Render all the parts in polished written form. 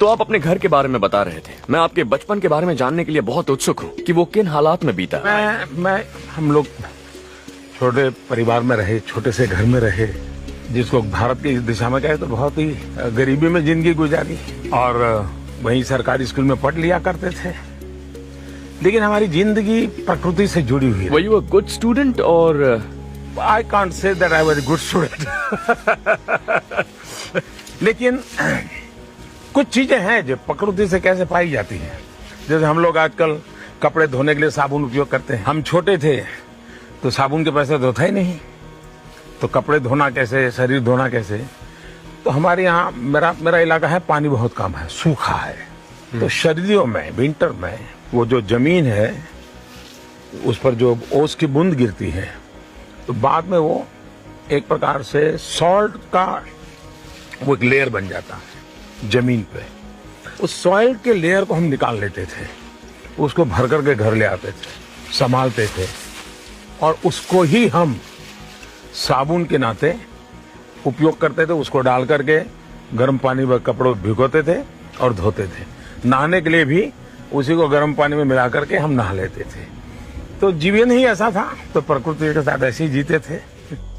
तो आप अपने घर के बारे में बता रहे थे। मैं आपके बचपन के बारे में जानने के लिए बहुत उत्सुक हूँ कि वो किन हालात में बीता। हम लोग छोटे परिवार में रहे, छोटे से घर में रहे, जिसको भारत की दिशा में कहे तो बहुत ही गरीबी में जिंदगी गुजारी और वहीं सरकारी स्कूल में पढ़ लिया करते थे। लेकिन हमारी जिंदगी प्रकृति से जुड़ी हुई है। Were you a good student और I can't say that I was a good student. लेकिन कुछ चीजें हैं जो प्रकृति से कैसे पाई जाती हैं। जैसे हम लोग आजकल कपड़े धोने के लिए साबुन उपयोग करते हैं। हम छोटे थे तो साबुन के पैसे धोता ही नहीं, तो कपड़े धोना कैसे, शरीर धोना कैसे। तो हमारे यहाँ मेरा इलाका है, पानी बहुत कम है, सूखा है। तो सर्दियों में, विंटर में वो जो जमीन है उस पर जो ओस की बूंद गिरती है तो बाद में वो एक प्रकार से सॉल्ट का वो एक लेयर बन जाता है जमीन पे। उस सॉइल के लेयर को हम निकाल लेते थे, उसको भर करके घर ले आते थे, संभालते थे और उसको ही हम साबुन के नाते उपयोग करते थे। उसको डाल करके गर्म पानी में कपड़ों भिगोते थे और धोते थे। नहाने के लिए भी उसी को गर्म पानी में मिला करके हम नहा लेते थे। तो जीवन ही ऐसा था, तो प्रकृति के साथ ऐसे ही जीते थे।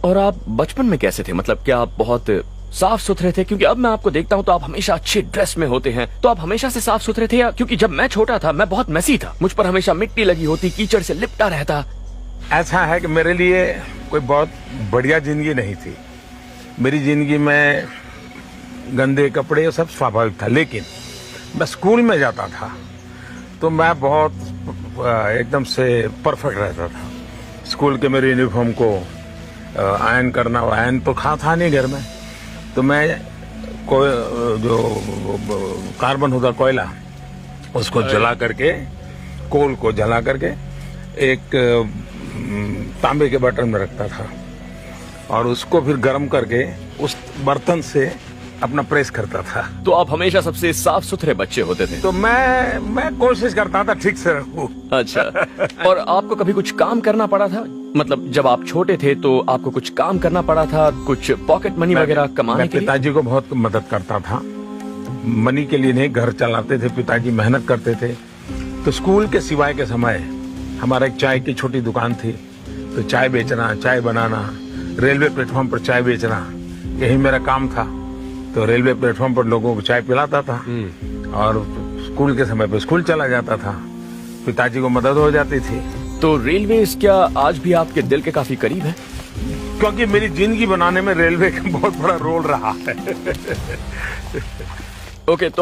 और आप बचपन में कैसे थे? मतलब क्या आप बहुत साफ सुथरे थे? क्योंकि अब मैं आपको देखता हूँ तो आप हमेशा अच्छे ड्रेस में होते हैं। तो आप हमेशा से साफ सुथरे थे या? क्योंकि जब मैं छोटा था मैं बहुत मेसी था, मुझ पर हमेशा मिट्टी लगी होती, कीचड़ से लिपटा रहता। ऐसा है कि मेरे लिए कोई बहुत बढ़िया जिंदगी नहीं थी। मेरी जिंदगी में गंदे कपड़े सब स्वाभाविक था। लेकिन मैं स्कूल में जाता था तो मैं बहुत एकदम से परफेक्ट रहता था। स्कूल के मेरे यूनिफॉर्म को आयरन करना, आयरन तो था नहीं घर में, तो मैं जो कार्बन होता कोयला उसको जला करके, कोल को जला करके एक तांबे के बर्तन में रखता था और उसको फिर गर्म करके उस बर्तन से अपना प्रेस करता था। तो आप हमेशा सबसे साफ सुथरे बच्चे होते थे। तो मैं कोशिश करता था ठीक से रहूं। अच्छा। और आपको कभी कुछ काम करना पड़ा था? मतलब जब आप छोटे थे तो आपको कुछ काम करना पड़ा था, कुछ पॉकेट मनी वगैरह कमाने के लिए? पिताजी को बहुत मदद करता था। मनी के लिए नहीं, घर चलाते थे पिताजी, मेहनत करते थे। तो स्कूल के सिवाय के समय हमारा एक चाय की छोटी दुकान थी, तो चाय बेचना, चाय बनाना, रेलवे प्लेटफॉर्म पर चाय बेचना, यही मेरा काम था। तो रेलवे प्लेटफॉर्म पर लोगों को चाय पिलाता था और स्कूल के समय पर स्कूल चला जाता था। पिताजी को मदद हो जाती थी। तो रेलवे क्या आज भी आपके दिल के काफी करीब है? क्योंकि मेरी जिंदगी बनाने में रेलवे का बहुत बड़ा रोल रहा है। ओके, तो